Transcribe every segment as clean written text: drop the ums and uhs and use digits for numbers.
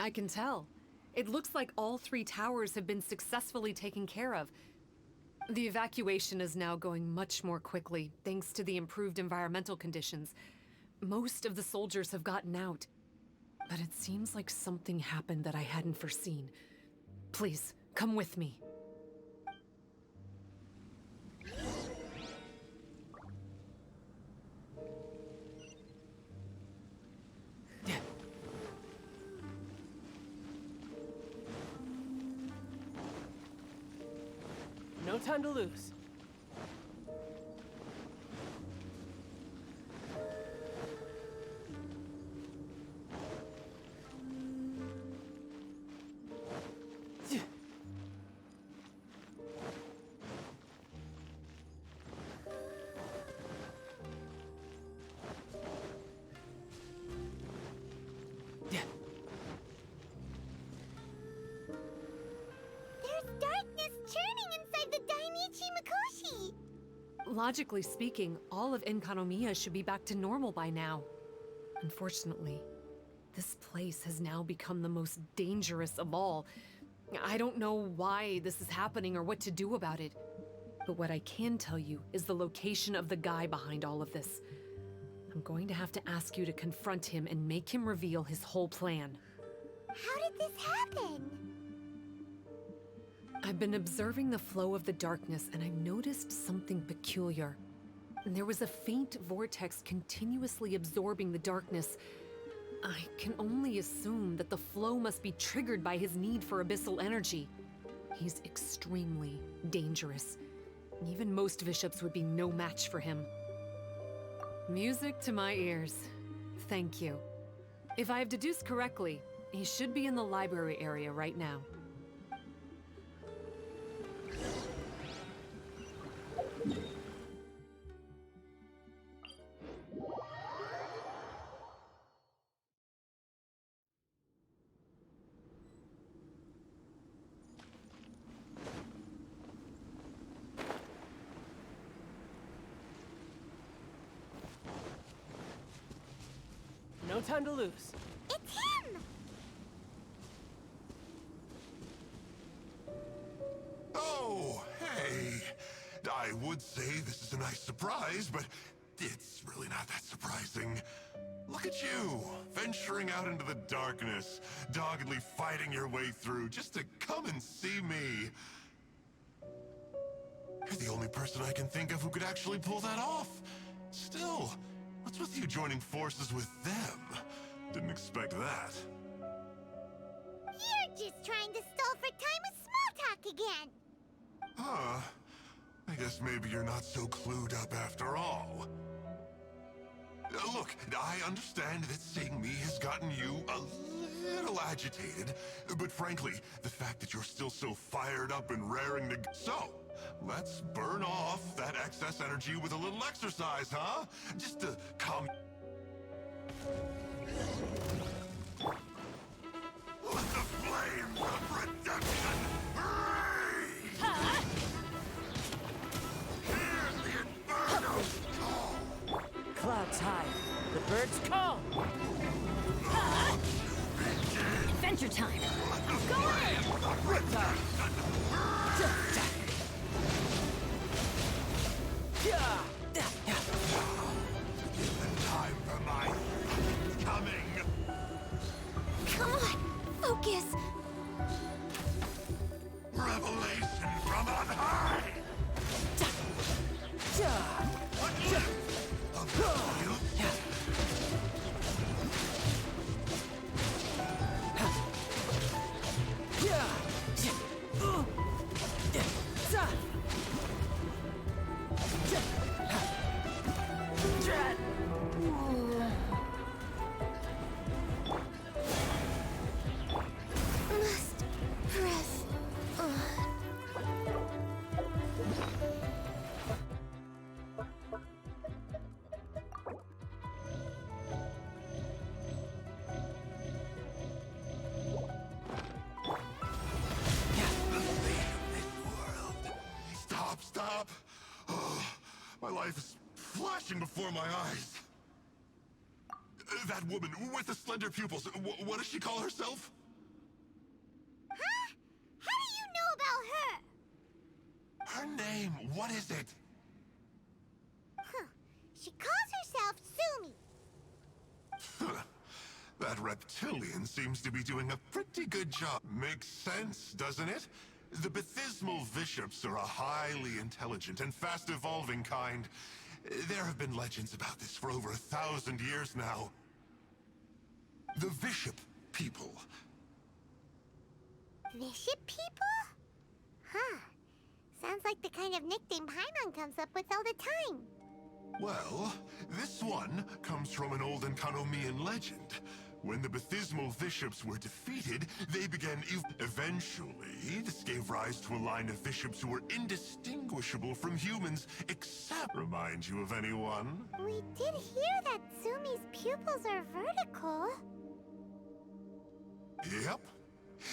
I can tell. It looks like all 3 towers have been successfully taken care of. The evacuation is now going much more quickly, thanks to the improved environmental conditions. Most of the soldiers have gotten out. But it seems like something happened that I hadn't foreseen. Please, come with me. No time to lose. Logically speaking, all of Enkanomiya should be back to normal by now. Unfortunately, this place has now become the most dangerous of all. I don't know why this is happening or what to do about it. But what I can tell you is the location of the guy behind all of this. I'm going to have to ask you to confront him and make him reveal his whole plan. How did this happen? I've been observing the flow of the darkness, and I noticed something peculiar. There was a faint vortex continuously absorbing the darkness. I can only assume that the flow must be triggered by his need for abyssal energy. He's extremely dangerous. Even most bishops would be no match for him. Music to my ears. Thank you. If I have deduced correctly, he should be in the library area right now. No time to lose. It's him! Oh, hey. I would say this is a nice surprise, but it's really not that surprising. Look at you, venturing out into the darkness, doggedly fighting your way through just to come and see me. You're the only person I can think of who could actually pull that off. Still, what's with you joining forces with them? Didn't expect that. You're just trying to stall for time with small talk again. Huh. I guess maybe you're not so clued up after all. Look, I understand that seeing me has gotten you a little agitated, but frankly, the fact that you're still so fired up and raring to go. So, let's burn off that excess energy with a little exercise, huh? Just to calm. Let the flames of redemption rage! Huh? Hear the inferno's call! Clouds high. The birds call. Huh? Adventure time. Go in! Riptide. The time for my coming! Come on, focus. Revelation from on high! A glimpse of the real Must press on. Stop! Oh, my life is flashing before my eyes. That woman with the slender pupils, what does she call herself? Her name, what is it? Huh. She calls herself Sumi. That reptilian seems to be doing a pretty good job. Makes sense, doesn't it? The Baptismal Bishops are a highly intelligent and fast-evolving kind. There have been legends about this for over 1,000 years now. The Bishop people. Bishop people? Huh. Sounds like the kind of nickname Paimon comes up with all the time. Well, this one comes from an old Enkanomian legend. When the Baptismal Bishops were defeated, they began eventually, this gave rise to a line of bishops who were indistinguishable from humans, except... Remind you of anyone? We did hear that Sumi's pupils are vertical. Yep.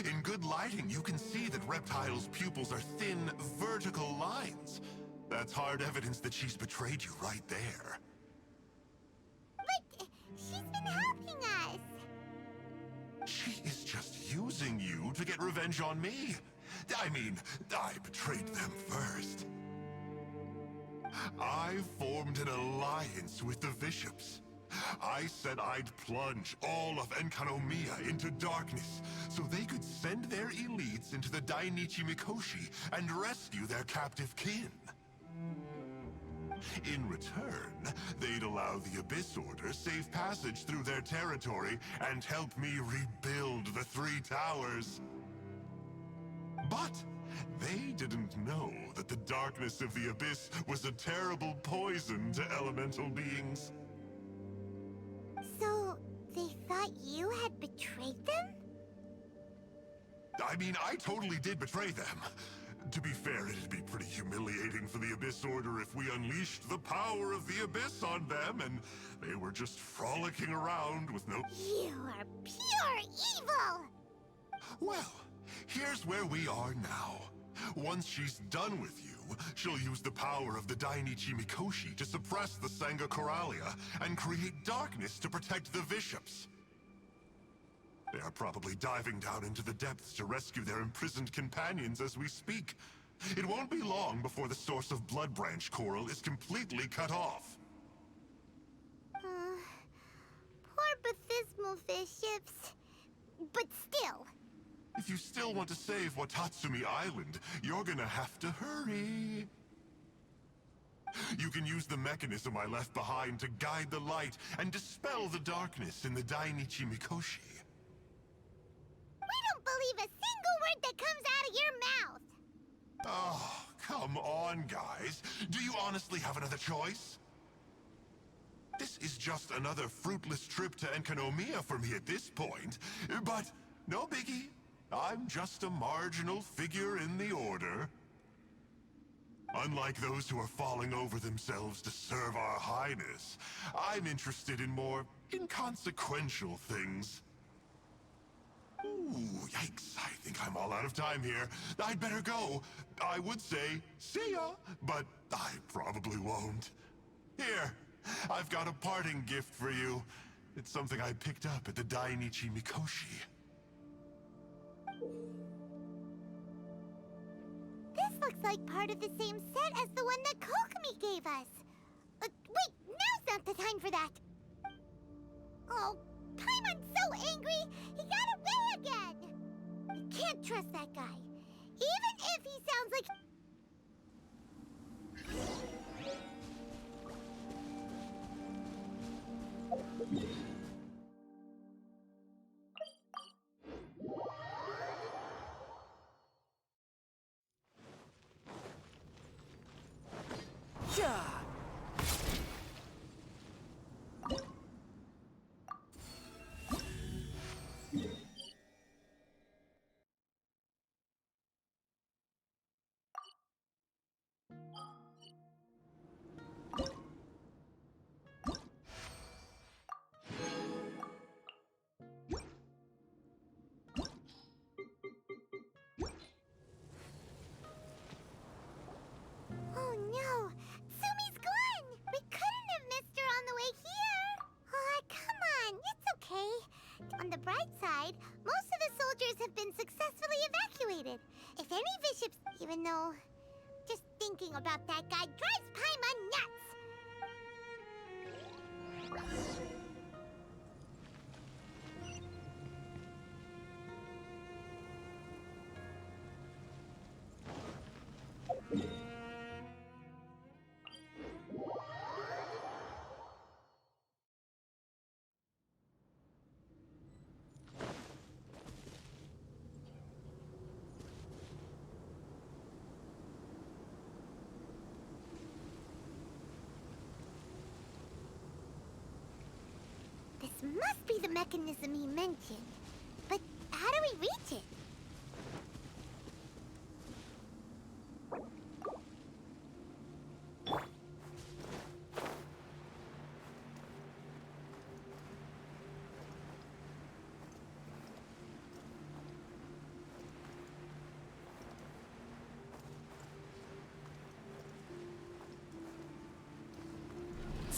In good lighting, you can see that Reptile's pupils are thin, vertical lines. That's hard evidence that she's betrayed you right there. But she's been helping us. She is just using you to get revenge on me. I mean, I betrayed them first. I formed an alliance with the bishops. I said I'd plunge all of Enkanomiya into darkness so they could send their elites into the Dainichi Mikoshi and rescue their captive kin. In return, they'd allow the Abyss Order safe passage through their territory and help me rebuild the Three Towers. But they didn't know that the darkness of the Abyss was a terrible poison to elemental beings. So, they thought you had betrayed them? I mean, I totally did betray them. To be fair, it'd be pretty humiliating for the Abyss Order if we unleashed the power of the Abyss on them and they were just frolicking around with no... You are pure evil! Well, here's where we are now. Once she's done with you, she'll use the power of the Dainichi Mikoshi to suppress the Sangha Coralia and create darkness to protect the bishops. They are probably diving down into the depths to rescue their imprisoned companions as we speak. It won't be long before the source of Blood Branch Coral is completely cut off. Poor Baptismal bishops. But still. If you still want to save Watatsumi Island, you're gonna have to hurry. You can use the mechanism I left behind to guide the light and dispel the darkness in the Dainichi Mikoshi. We don't believe a single word that comes out of your mouth! Oh, come on, guys. Do you honestly have another choice? This is just another fruitless trip to Enkanomiya for me at this point, but no biggie. I'm just a marginal figure in the Order. Unlike those who are falling over themselves to serve our Highness, I'm interested in more inconsequential things. Ooh, yikes. I think I'm all out of time here. I'd better go. I would say, see ya, but I probably won't. Here, I've got a parting gift for you. It's something I picked up at the Dainichi Mikoshi. This looks like part of the same set as the one that Kokomi gave us. Wait, now's not the time for that. Oh, Paimon's so angry, he got away again. I can't trust that guy, even if he sounds like... Yeah. Everything about that guy drives Paimon nuts! This must be the mechanism he mentioned. But how do we reach it?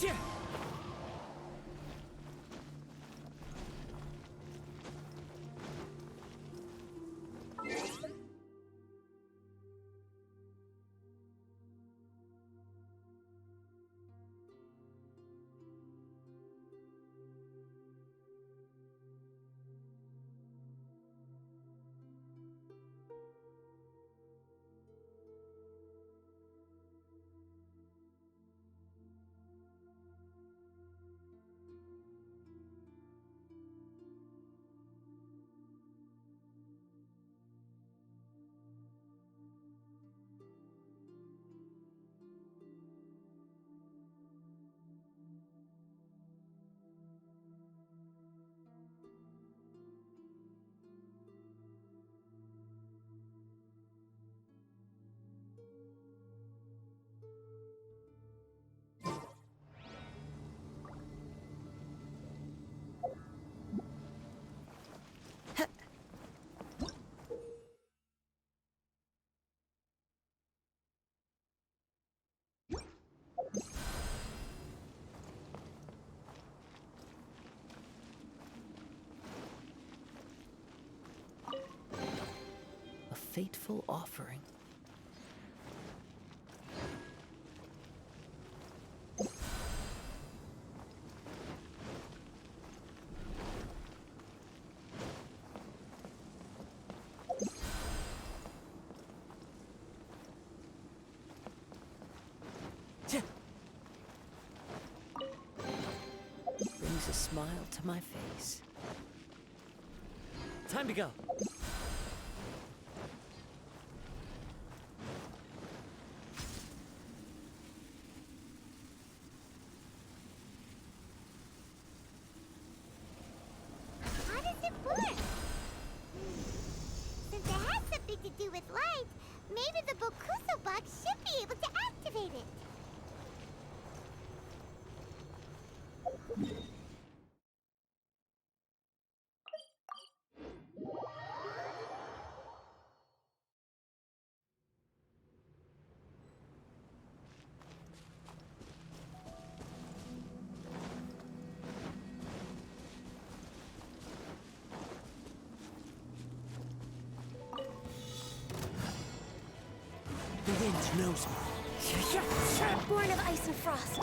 Yeah. A fateful offering. Brings a smile to my face. Time to go. How does it work? Since it has something to do with light, maybe the Bokuso box should be able to activate it. The wind knows me. Born of ice and frost.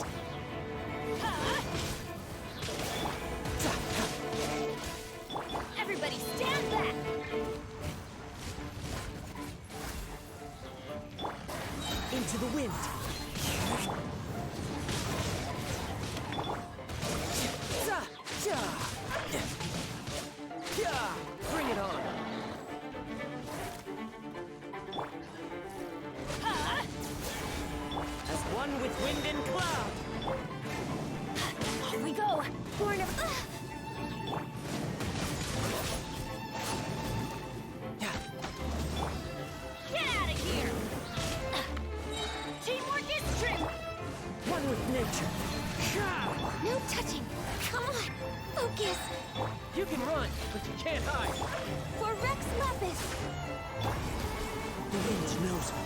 Everybody stand back! Into the wind. Bring it on. As one with wind and cloud. Here we go! Born of... Get out of here! Teamwork is strength! One with nature. No touching! Come on! Focus! You can run, but you can't hide. For Rex Lapis! The wind knows me.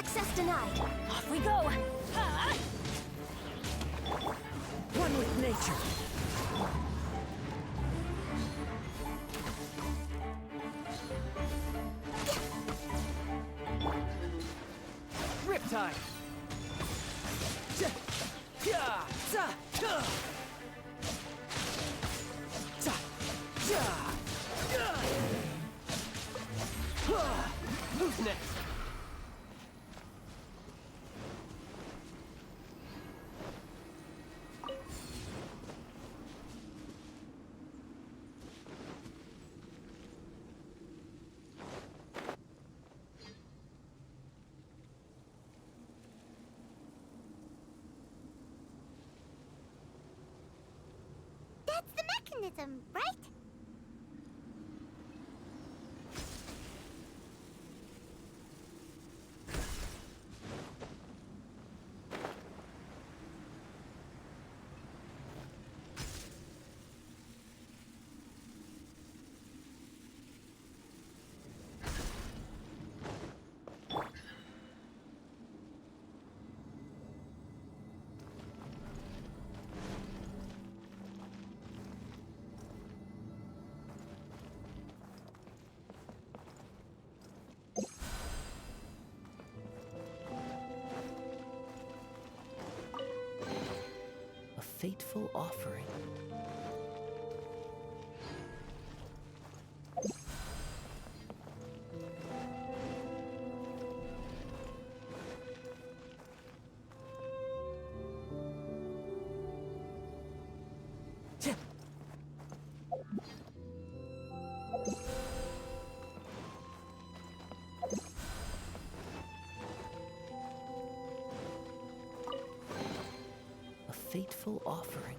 Access denied. Off we go. One with nature. Riptide. Who's next? That's the mechanism, right? A fateful offering. A fateful offering.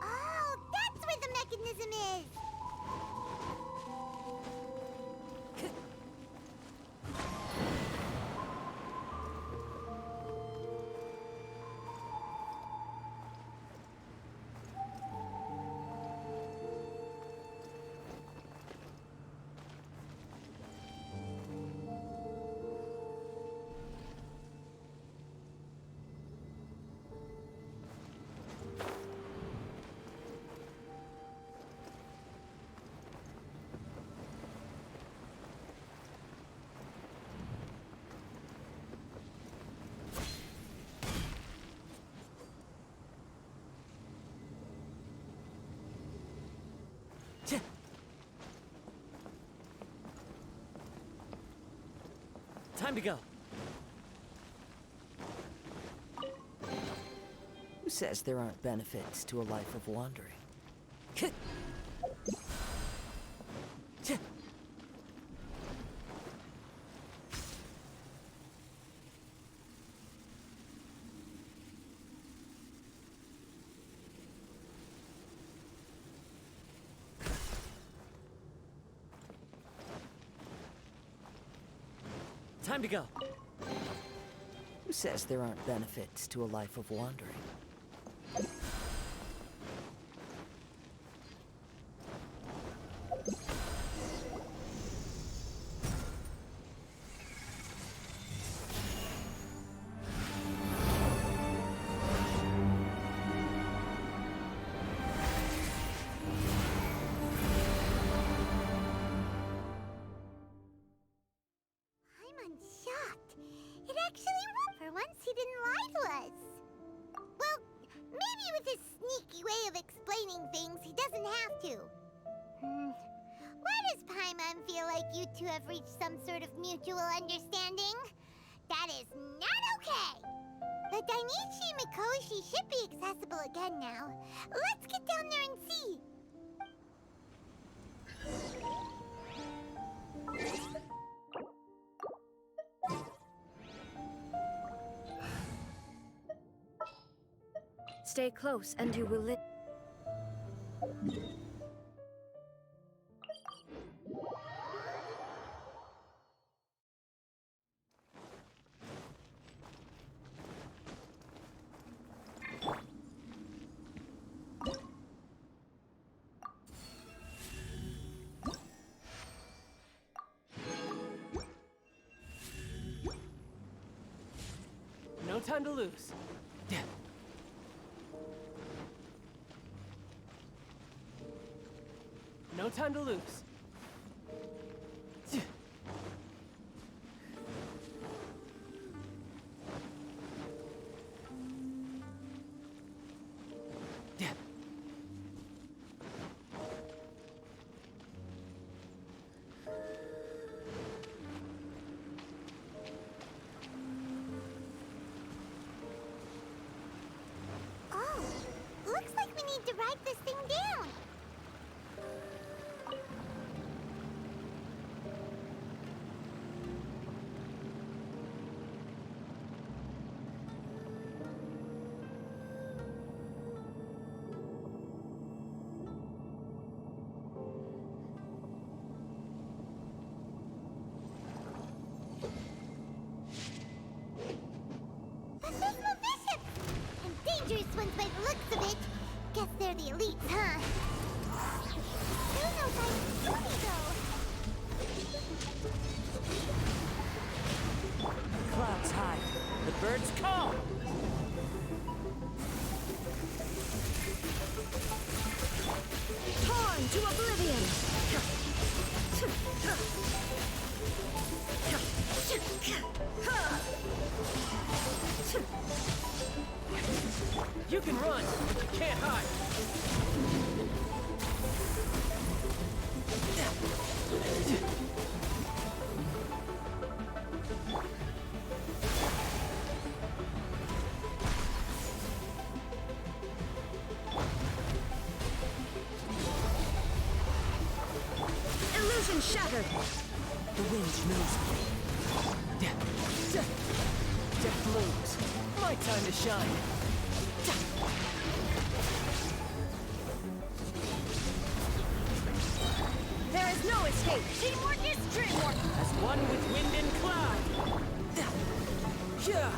Oh, that's where the mechanism is! Time to go. Who says there aren't benefits to a life of wandering? Time to go. Who says there aren't benefits to a life of wandering? I'm shocked. It actually worked. For once, he didn't lie to us. Well, maybe with his sneaky way of explaining things, he doesn't have to. Why does Paimon feel like you two have reached some sort of mutual understanding? That is not okay! The Dainichi Mikoshi should be accessible again now. Let's get down there and see! Stay close and you will No time to lose. No time to lose. Oh, looks like we need to write this thing down. Baptismal bishops! And dangerous ones by the looks of it. Guess they're the elites, huh? Still no sign of Fatui, though. Clouds high. The birds call. torn to oblivion. You can run, but you can't hide. Illusion shattered. The wind knows me. Death blooms. My time to shine. There is no escape. Teamwork is dreamwork. As one with wind and cloud. Yeah.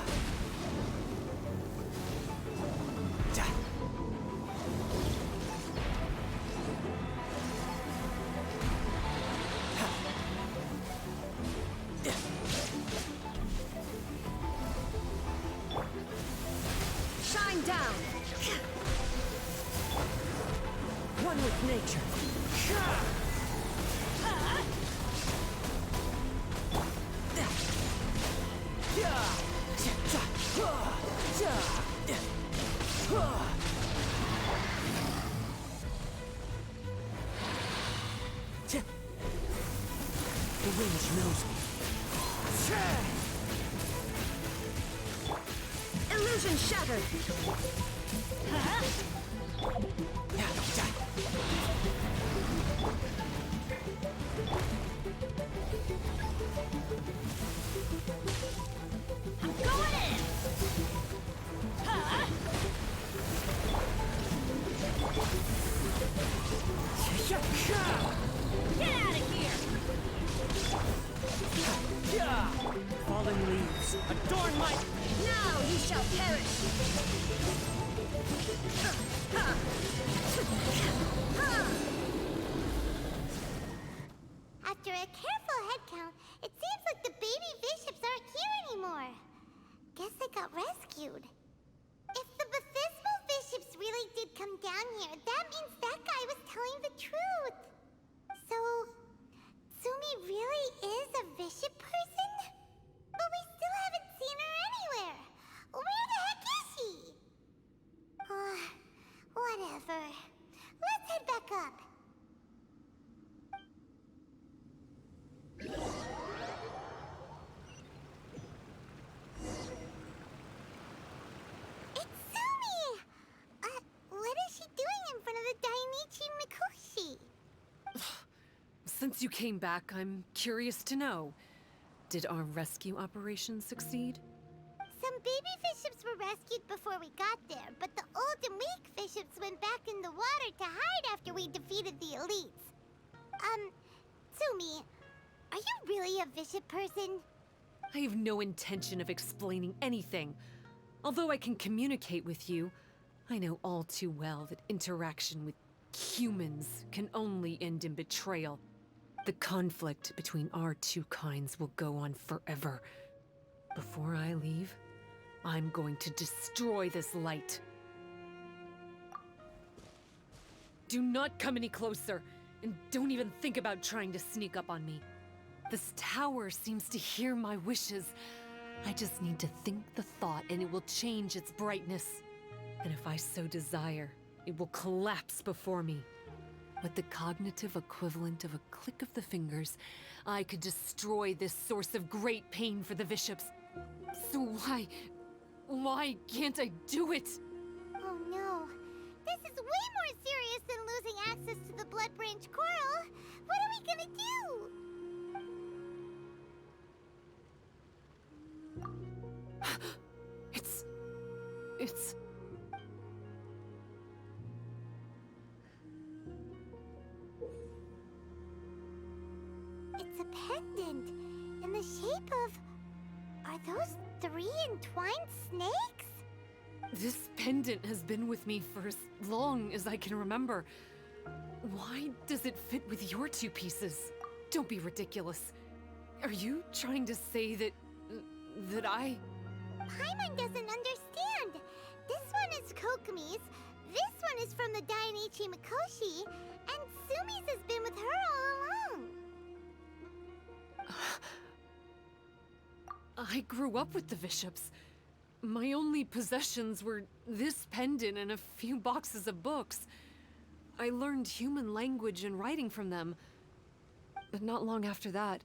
Shine down. One with nature. The wind knows me. Illusion shattered. I'm going in! Huh? Get out of here! Fallen leaves, adorn my... Now you shall perish. After a careful head count, it seems like the baby bishops aren't here anymore. Guess they got rescued. If the baptismal bishops really did come down here, that means that guy was telling the truth. So, Tsumi really is a bishop person? But we still haven't seen her anywhere. Where the heck is she? Whatever. Let's head back up. Since you came back, I'm curious to know. Did our rescue operation succeed? Some baby fish ships were rescued before we got there, but the old and weak fish ships went back in the water to hide after we defeated the elites. Tsumi, are you really a bishop person? I have no intention of explaining anything. Although I can communicate with you, I know all too well that interaction with humans can only end in betrayal. The conflict between our two kinds will go on forever. Before I leave, I'm going to destroy this light. Do not come any closer, and don't even think about trying to sneak up on me. This tower seems to hear my wishes. I just need to think the thought and it will change its brightness. And if I so desire, it will collapse before me. With the cognitive equivalent of a click of the fingers, I could destroy this source of great pain for the bishops. So why can't I do it? Oh no. This is way more serious than losing access to the Blood Branch Coral. What are we gonna do? It's... It's a pendant in the shape of... Are those 3 entwined snakes? This pendant has been with me for as long as I can remember. Why does it fit with your 2 pieces? Don't be ridiculous. Are you trying to say that I... Paimon doesn't understand. This one is Kokumi's, this one is from the Dainichi Mikoshi, and Sumi's has been with her all along. I grew up with the bishops. My only possessions were this pendant and a few boxes of books. I learned human language and writing from them. But not long after that,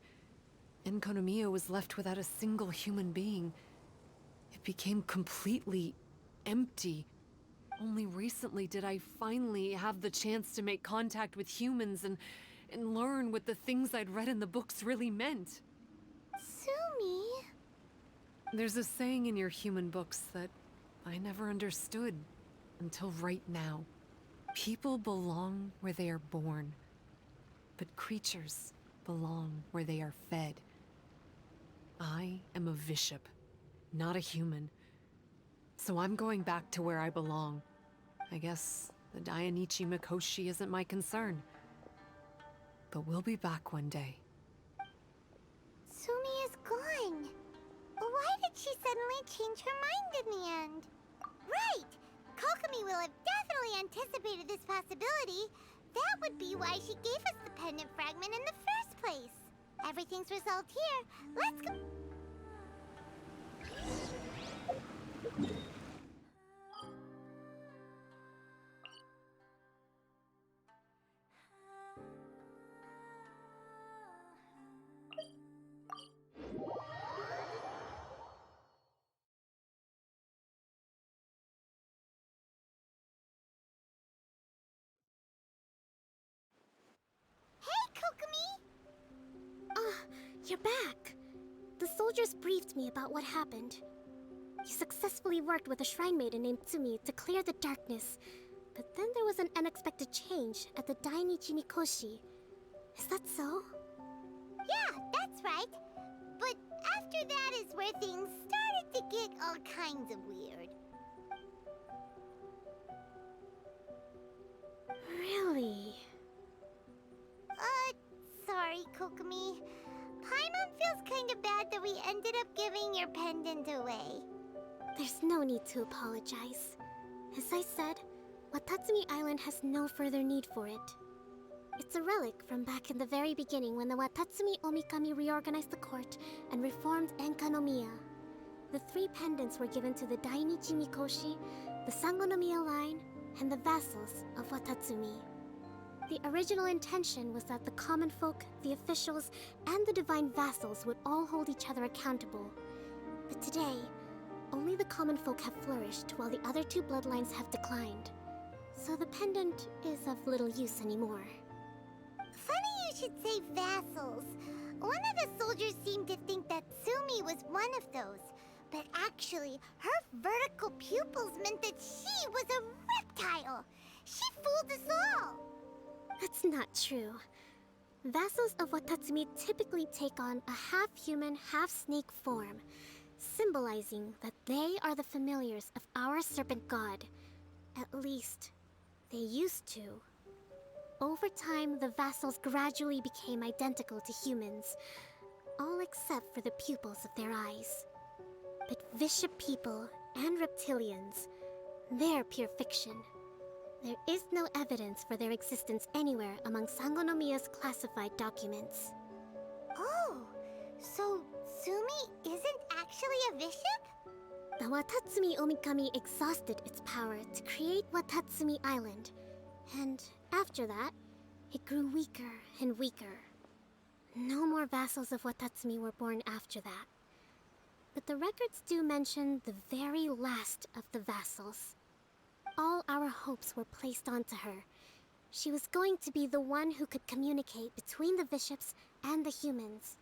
Enkonomiya was left without a single human being. It became completely empty. Only recently did I finally have the chance to make contact with humans and learn what the things I'd read in the books really meant. Sumi? There's a saying in your human books that I never understood until right now. People belong where they are born, but creatures belong where they are fed. I am a bishop, not a human. So I'm going back to where I belong. I guess the Dainichi Mikoshi isn't my concern. But we'll be back one day. Sumi is gone. Why did she suddenly change her mind in the end? Right! Kokumi will have definitely anticipated this possibility. That would be why she gave us the pendant fragment in the first place. Everything's resolved here. Let's go. Hey, Kokumi! You're back. The soldiers briefed me about what happened. You successfully worked with a shrine maiden named Tsumi to clear the darkness, but then there was an unexpected change at the Dainichi Mikoshi. Is that so? Yeah, that's right. But after that is where things started to get all kinds of weird. Really? Sorry, Kokumi. Paimon feels kinda bad that we ended up giving your pendant away. There's no need to apologize. As I said, Watatsumi Island has no further need for it. It's a relic from back in the very beginning when the Watatsumi Omikami reorganized the court and reformed Enkanomiya. The 3 pendants were given to the Dainichi Mikoshi, the Sangonomiya line, and the vassals of Watatsumi. The original intention was that the common folk, the officials, and the divine vassals would all hold each other accountable. But today, only the common folk have flourished while the other 2 bloodlines have declined. So the pendant is of little use anymore. Funny you should say vassals. One of the soldiers seemed to think that Sumi was one of those. But actually, her vertical pupils meant that she was a reptile. She fooled us all. That's not true. Vassals of Watatsumi typically take on a half-human, half-snake form, symbolizing that they are the familiars of our serpent god. At least, they used to. Over time, the vassals gradually became identical to humans, all except for the pupils of their eyes. But Visha people and reptilians, they're pure fiction. There is no evidence for their existence anywhere among Sangonomiya's classified documents. Oh, so Sumi isn't actually a bishop? The Watatsumi Omikami exhausted its power to create Watatsumi Island, and after that, it grew weaker and weaker. No more vassals of Watatsumi were born after that. But the records do mention the very last of the vassals. All our hopes were placed onto her. She was going to be the one who could communicate between the bishops and the humans.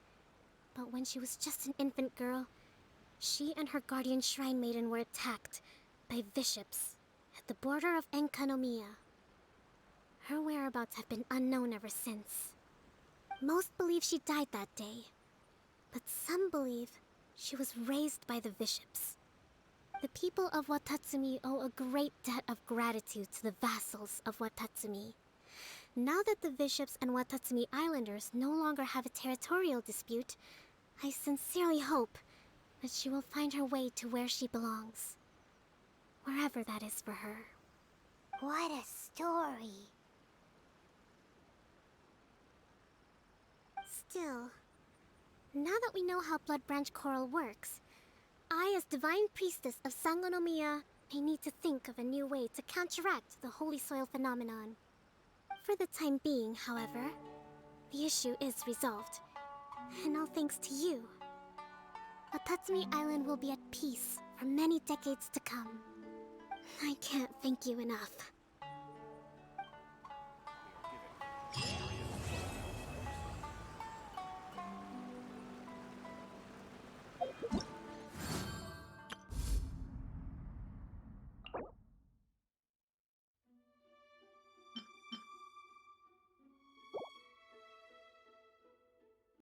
But when she was just an infant girl, she and her guardian shrine maiden were attacked by bishops at the border of Enkanomiya. Her whereabouts have been unknown ever since. Most believe she died that day, but some believe she was raised by the bishops. The people of Watatsumi owe a great debt of gratitude to the vassals of Watatsumi. Now that the bishops and Watatsumi Islanders no longer have a territorial dispute, I sincerely hope that she will find her way to where she belongs. Wherever that is for her. What a story. Still, now that we know how Blood Branch Coral works, I, as Divine Priestess of Sangonomiya, may need to think of a new way to counteract the Holy Soil phenomenon. For the time being, however, the issue is resolved, and all thanks to you. Watatsumi Island will be at peace for many decades to come. I can't thank you enough.